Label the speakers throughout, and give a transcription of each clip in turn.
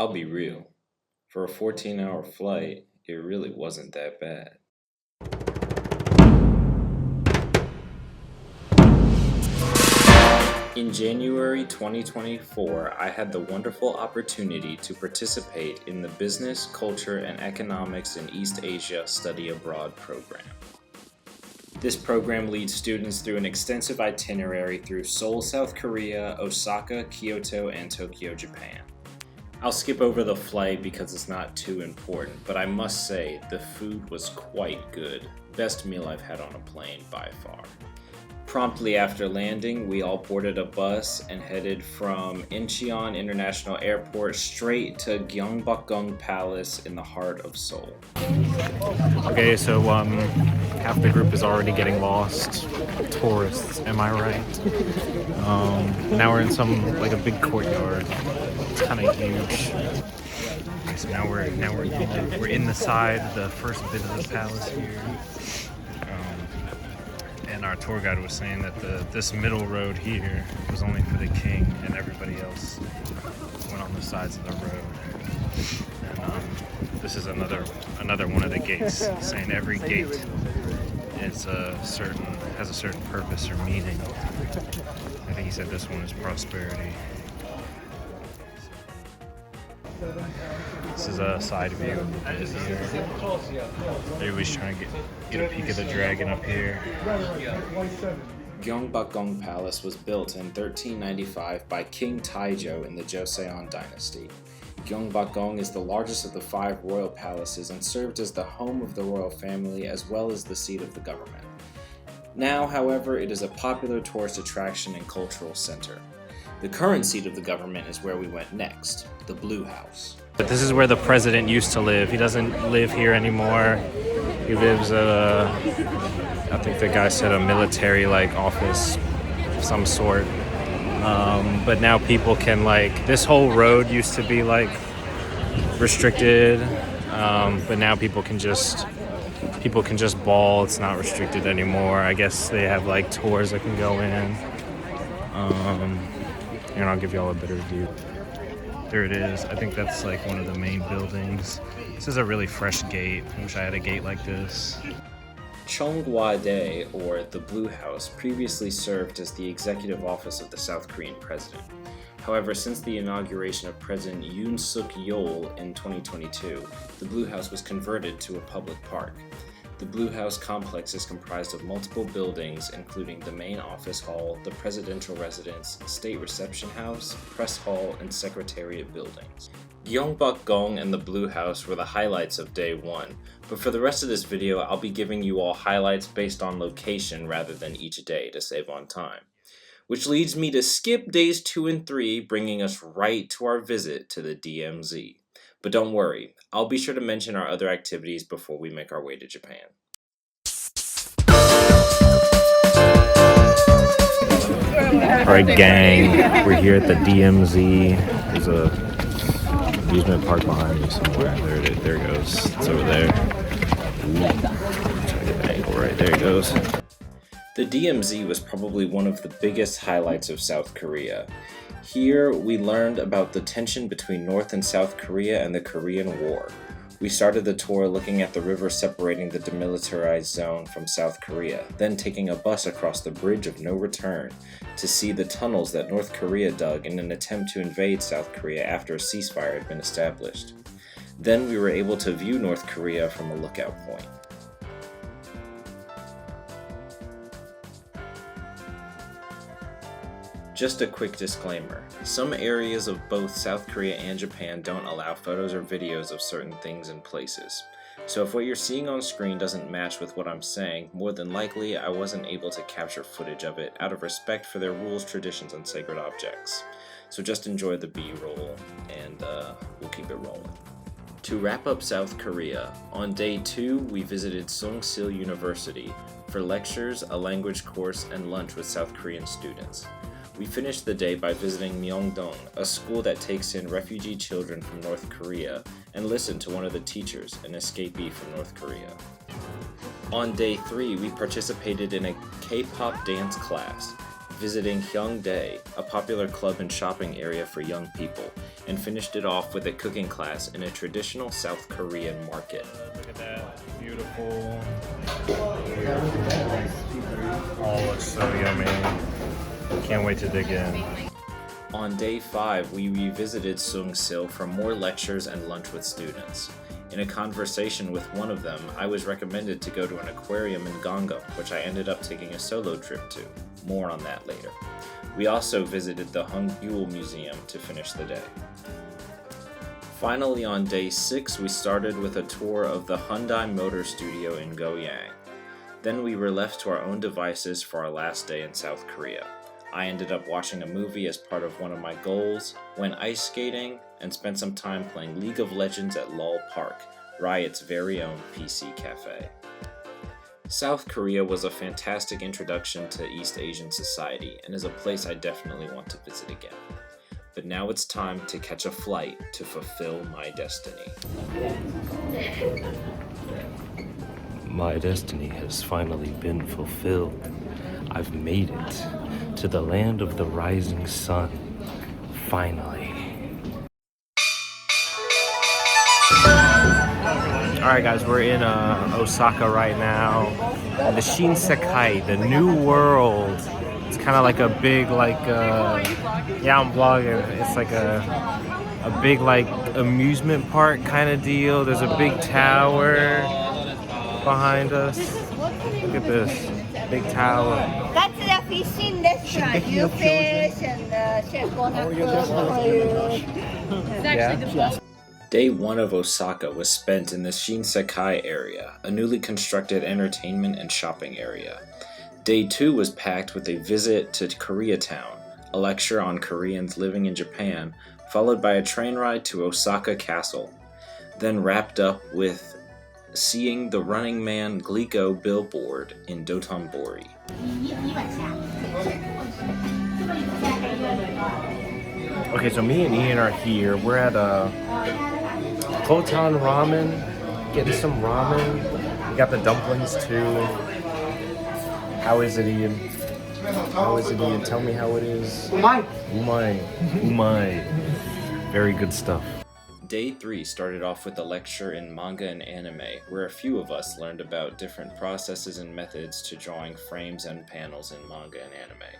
Speaker 1: I'll be real. For a 14-hour flight, it really wasn't that bad. In January 2024, I had the wonderful opportunity to participate in the Business, Culture, and Economics in East Asia Study Abroad program. This program leads students through an extensive itinerary through Seoul, South Korea, Osaka, Kyoto, and Tokyo, Japan. I'll skip over the flight because it's not too important, but I must say the food was quite good. Best meal I've had on a plane by far. Promptly after landing, we all boarded a bus and headed from Incheon International Airport straight to Gyeongbokgung Palace in the heart of Seoul.
Speaker 2: Okay, so half the group is already getting lost. Tourists, am I right? Now we're in a big courtyard. It's kind of huge. Okay, so now we're in the side, the first bit of the palace here. And our tour guide was saying that this middle road here was only for the king, and everybody else went on the sides of the road. And this is another one of the gates, saying every gate is has a certain purpose or meaning. I think he said this one is prosperity. This is a side view of the pit here. Everybody's trying to get a peek of the dragon up here.
Speaker 1: Gyeongbokgung Palace was built in 1395 by King Taejo in the Joseon dynasty. Gyeongbokgung is the largest of the 5 royal palaces and served as the home of the royal family as well as the seat of the government. Now, however, it is a popular tourist attraction and cultural center. The current seat of the government is where we went next, the Blue House.
Speaker 2: But this is where the president used to live. He doesn't live here anymore. He lives at I think the guy said a military-like office of some sort. But now people can this whole road used to be restricted, but now people can just ball. It's not restricted anymore. I guess they have tours that can go in. And I'll give y'all a better view. There it is. I think that's one of the main buildings. This is a really fresh gate. I wish I had a gate like this.
Speaker 1: Cheonggwa-dae, or the Blue House, previously served as the executive office of the South Korean president. However, since the inauguration of President Yoon Suk-yeol in 2022, the Blue House was converted to a public park. The Blue House complex is comprised of multiple buildings, including the main office hall, the presidential residence, state reception house, press hall, and secretariat buildings. Gyeongbokgung and the Blue House were the highlights of day 1, but for the rest of this video, I'll be giving you all highlights based on location rather than each day to save on time. Which leads me to skip days 2 and 3, bringing us right to our visit to the DMZ. But don't worry, I'll be sure to mention our other activities before we make our way to Japan.
Speaker 2: Alright gang, we're here at the DMZ. There's a amusement park behind me somewhere. There it goes. It's over there. Try to get the angle right. There it goes.
Speaker 1: The DMZ was probably one of the biggest highlights of South Korea. Here, we learned about the tension between North and South Korea and the Korean War. We started the tour looking at the river separating the demilitarized zone from South Korea, then taking a bus across the Bridge of No Return to see the tunnels that North Korea dug in an attempt to invade South Korea after a ceasefire had been established. Then we were able to view North Korea from a lookout point. Just a quick disclaimer, some areas of both South Korea and Japan don't allow photos or videos of certain things and places. So if what you're seeing on screen doesn't match with what I'm saying, more than likely I wasn't able to capture footage of it out of respect for their rules, traditions, and sacred objects. So just enjoy the B-roll and we'll keep it rolling. To wrap up South Korea, on day 2 we visited Songsil University for lectures, a language course, and lunch with South Korean students. We finished the day by visiting Myeongdong, a school that takes in refugee children from North Korea, and listened to one of the teachers, an escapee from North Korea. On day 3, we participated in a K-pop dance class. visiting Hyungdae, a popular club and shopping area for young people, and finished it off with a cooking class in a traditional South Korean market.
Speaker 2: Look at that. Beautiful. Oh, looks so yummy. Can't wait to dig in.
Speaker 1: On day 5, we revisited Sungsil for more lectures and lunch with students. In a conversation with one of them, I was recommended to go to an aquarium in Gangnam, which I ended up taking a solo trip to. More on that later. We also visited the Hungryul Museum to finish the day. Finally, on day 6, we started with a tour of the Hyundai Motor Studio in Goyang. Then we were left to our own devices for our last day in South Korea. I ended up watching a movie as part of one of my goals, went ice skating, and spent some time playing League of Legends at Lol Park, Riot's very own PC cafe. South Korea was a fantastic introduction to East Asian society and is a place I definitely want to visit again. But now it's time to catch a flight to fulfill my destiny.
Speaker 3: My destiny has finally been fulfilled. I've made it to the land of the rising sun. Finally.
Speaker 2: Alright guys, we're in Osaka right now. The Shinsekai, the new world. It's kind of like a big yeah, I'm vlogging. It's like a big amusement park kind of deal. There's a big tower behind us. Look at this. Big tower.
Speaker 4: That's the fishing restaurant. You fish and chef
Speaker 2: Yeah.
Speaker 1: Day 1 of Osaka was spent in the Shinsekai area, a newly constructed entertainment and shopping area. Day 2 was packed with a visit to Koreatown, a lecture on Koreans living in Japan, followed by a train ride to Osaka Castle, then wrapped up with seeing the Running Man Glico billboard in Dotonbori.
Speaker 2: Okay, so me and Ian are here. We're at Kotan Ramen, getting some ramen. We got the dumplings too. How is it, Ian? How is it, Ian? Tell me how it is. Umai. Umai. Umai. Very good stuff.
Speaker 1: Day 3 started off with a lecture in manga and anime, where a few of us learned about different processes and methods to drawing frames and panels in manga and anime.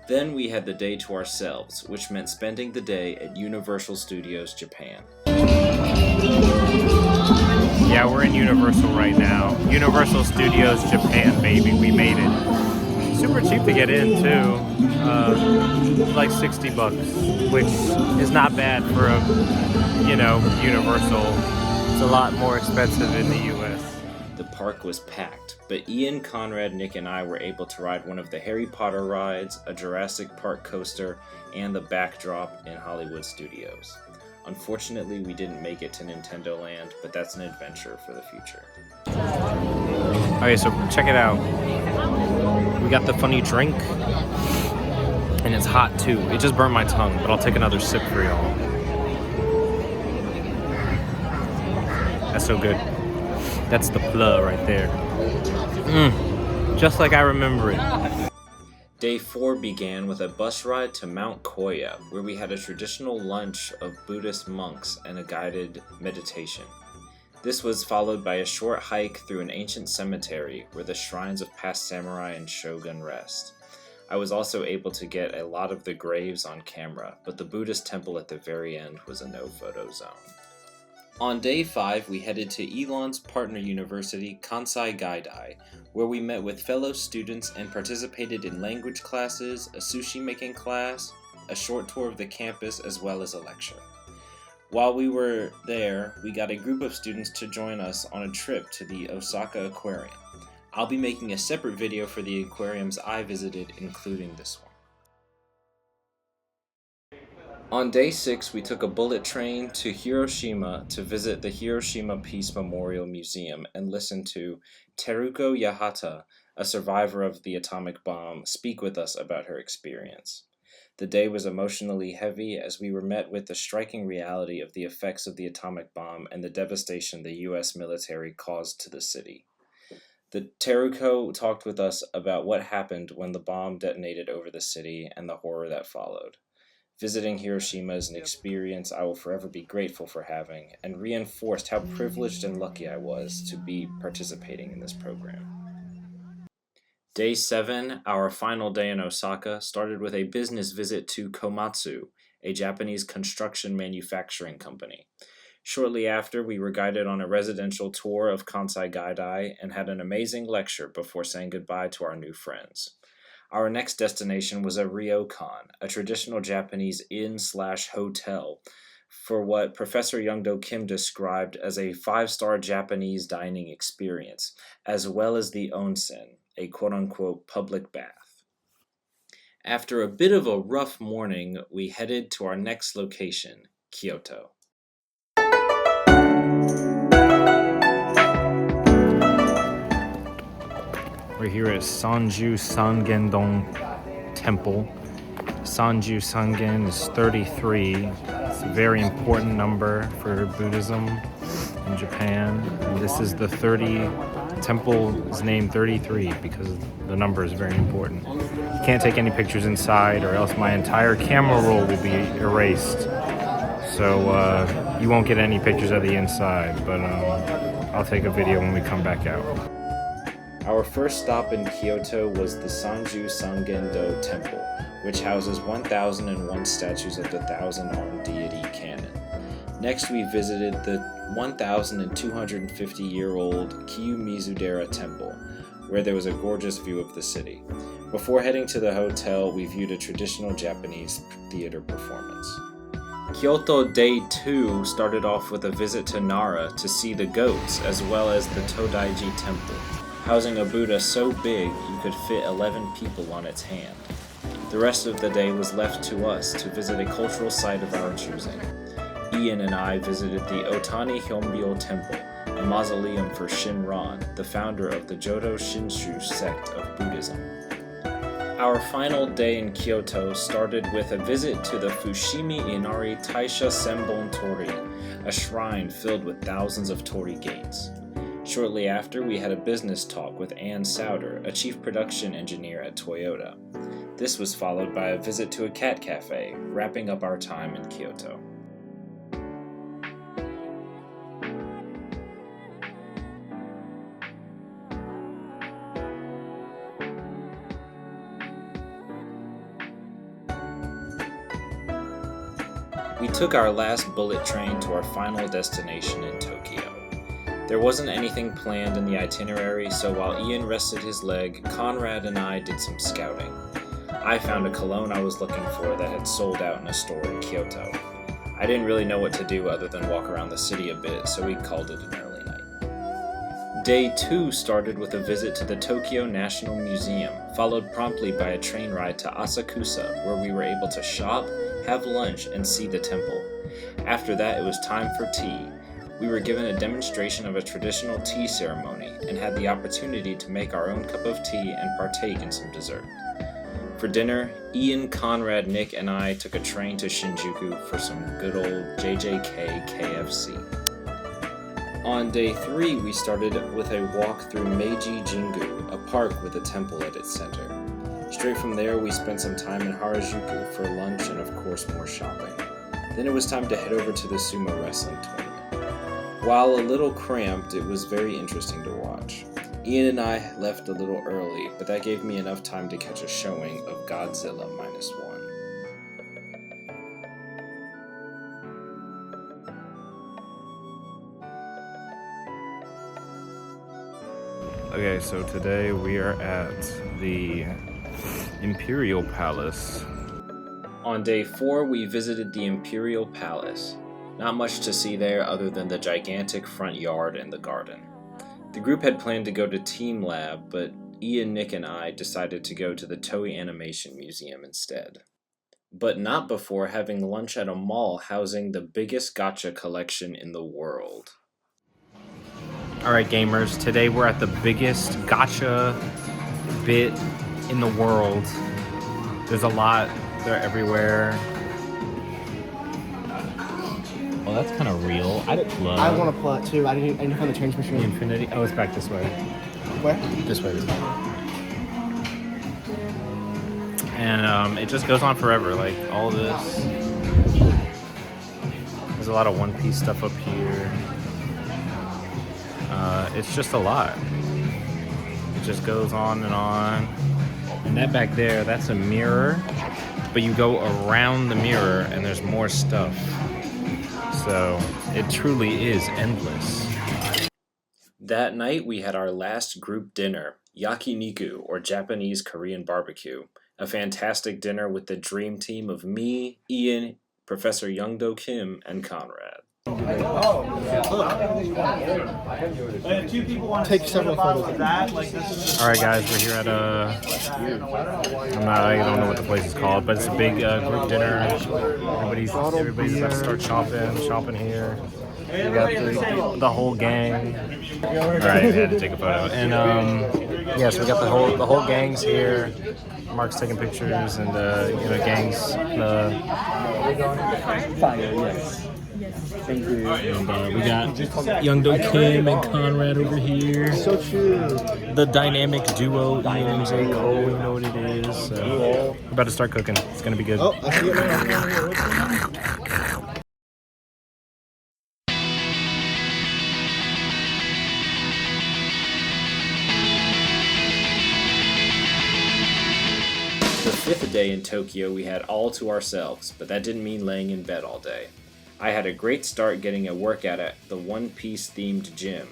Speaker 1: Then we had the day to ourselves, which meant spending the day at Universal Studios Japan.
Speaker 2: Yeah, we're in Universal right now. Universal Studios Japan, baby. We made it. Super cheap to get in, too. Like $60, which is not bad for a, Universal. It's a lot more expensive in the US.
Speaker 1: The park was packed, but Ian, Conrad, Nick, and I were able to ride one of the Harry Potter rides, a Jurassic Park coaster, and the backdrop in Hollywood Studios. Unfortunately, we didn't make it to Nintendo Land, but that's an adventure for the future.
Speaker 2: Okay, so check it out. We got the funny drink, and it's hot too. It just burned my tongue, but I'll take another sip for y'all. That's so good. That's the plug right there. Just like I remember it.
Speaker 1: Day 4 began with a bus ride to Mount Koya, where we had a traditional lunch of Buddhist monks and a guided meditation. This was followed by a short hike through an ancient cemetery where the shrines of past samurai and shogun rest. I was also able to get a lot of the graves on camera, but the Buddhist temple at the very end was a no-photo zone. On day 5, we headed to Elon's partner university, Kansai Gaidai, where we met with fellow students and participated in language classes, a sushi making class, a short tour of the campus, as well as a lecture. While we were there, we got a group of students to join us on a trip to the Osaka Aquarium. I'll be making a separate video for the aquariums I visited, including this one. On day 6, we took a bullet train to Hiroshima to visit the Hiroshima Peace Memorial Museum and listen to Teruko Yahata, a survivor of the atomic bomb, speak with us about her experience. The day was emotionally heavy as we were met with the striking reality of the effects of the atomic bomb and the devastation the U.S. military caused to the city. The Teruko talked with us about what happened when the bomb detonated over the city and the horror that followed. Visiting Hiroshima is an experience I will forever be grateful for having, and reinforced how privileged and lucky I was to be participating in this program. Day 7, our final day in Osaka, started with a business visit to Komatsu, a Japanese construction manufacturing company. Shortly after, we were guided on a residential tour of Kansai Gaidai and had an amazing lecture before saying goodbye to our new friends. Our next destination was a ryokan, a traditional Japanese inn/hotel, for what Professor Youngdo Kim described as a 5-star Japanese dining experience, as well as the onsen, a quote-unquote public bath. After a bit of a rough morning, we headed to our next location, Kyoto.
Speaker 2: We're here at Sanju Sangendong Temple. Sanju Sangen is 33. It's a very important number for Buddhism in Japan. And this is the temple is named 33 because the number is very important. You can't take any pictures inside or else my entire camera roll will be erased. So you won't get any pictures of the inside, but I'll take a video when we come back out.
Speaker 1: Our first stop in Kyoto was the Sanju Sangendo Temple, which houses 1,001 statues of the 1,000-armed deity Kannon. Next, we visited the 1,250-year-old Kiyu-Mizudera Temple, where there was a gorgeous view of the city. Before heading to the hotel, we viewed a traditional Japanese theater performance. Kyoto Day 2 started off with a visit to Nara to see the goats, as well as the Todaiji Temple, housing a Buddha so big you could fit 11 people on its hand. The rest of the day was left to us to visit a cultural site of our choosing. Ian and I visited the Otani Hyombyo Temple, a mausoleum for Shinran, the founder of the Jodo Shinshu sect of Buddhism. Our final day in Kyoto started with a visit to the Fushimi Inari Taisha Senbon Tori, a shrine filled with thousands of torii gates. Shortly after, we had a business talk with Ann Souder, a chief production engineer at Toyota. This was followed by a visit to a cat cafe, wrapping up our time in Kyoto. We took our last bullet train to our final destination in Tokyo. There wasn't anything planned in the itinerary, so while Ian rested his leg, Conrad and I did some scouting. I found a cologne I was looking for that had sold out in a store in Kyoto. I didn't really know what to do other than walk around the city a bit, so we called it an early night. Day 2 started with a visit to the Tokyo National Museum, followed promptly by a train ride to Asakusa, where we were able to shop, have lunch, and see the temple. After that, it was time for tea. We were given a demonstration of a traditional tea ceremony and had the opportunity to make our own cup of tea and partake in some dessert. For dinner, Ian, Conrad, Nick, and I took a train to Shinjuku for some good old JJK KFC. On day 3, we started with a walk through Meiji Jingu, a park with a temple at its center. Straight from there, we spent some time in Harajuku for lunch and of course more shopping. Then it was time to head over to the sumo wrestling tournament. While a little cramped, it was very interesting to watch. Ian and I left a little early, but that gave me enough time to catch a showing of Godzilla -1.
Speaker 2: Okay, so today we are at the Imperial Palace.
Speaker 1: On day 4, we visited the Imperial Palace. Not much to see there other than the gigantic front yard and the garden. The group had planned to go to Team Lab, but Ian, Nick, and I decided to go to the Toei Animation Museum instead. But not before having lunch at a mall housing the biggest gacha collection in the world.
Speaker 2: Alright gamers, today we're at the biggest gacha bit in the world. There's a lot, they're everywhere. Oh, that's kind of real. I didn't love.
Speaker 5: I want to pull it too. I didn't find the change machine.
Speaker 2: The Infinity. Oh, it's back this way.
Speaker 5: Where?
Speaker 2: This way. And it just goes on forever. Like all this. There's a lot of One Piece stuff up here. It's just a lot. It just goes on and on. And that back there, that's a mirror. But you go around the mirror and there's more stuff. So it truly is endless.
Speaker 1: That night we had our last group dinner, yakiniku, or Japanese Korean barbecue. A fantastic dinner with the dream team of me, Ian, Professor Youngdo Kim, and Conrad.
Speaker 5: Take several photos.
Speaker 2: Alright guys, we're here at I don't know what the place is called, but it's a big group dinner. Everybody's about to start shopping here. We got the whole gang. Alright, we had to take a photo. And yeah, so we got the whole gang's here. Mark's taking pictures and gangs
Speaker 5: Fire, yes. Thank you.
Speaker 2: And we got Youngdo Kim and Conrad over here.
Speaker 5: So true.
Speaker 2: The dynamic duo, Ian and J. Cole, you know what it is. So we're about to start cooking. It's gonna be good.
Speaker 5: Oh, I see it now.
Speaker 1: The fifth day in Tokyo we had all to ourselves, but that didn't mean laying in bed all day. I had a great start getting a workout at the One Piece themed gym.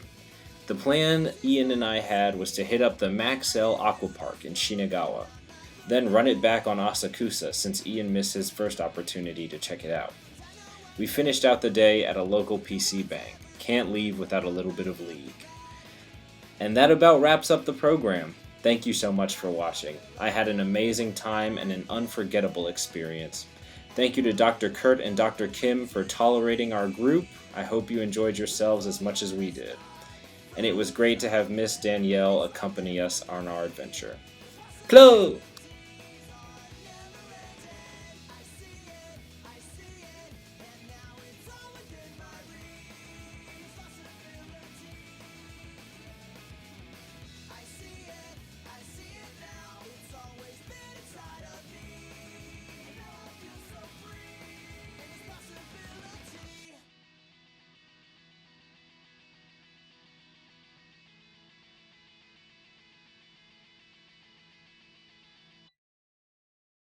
Speaker 1: The plan Ian and I had was to hit up the Maxell Aqua Park in Shinagawa, then run it back on Asakusa since Ian missed his first opportunity to check it out. We finished out the day at a local PC bang. Can't leave without a little bit of League. And that about wraps up the program. Thank you so much for watching. I had an amazing time and an unforgettable experience. Thank you to Dr. Kurt and Dr. Kim for tolerating our group. I hope you enjoyed yourselves as much as we did. And it was great to have Miss Danielle accompany us on our adventure. Close!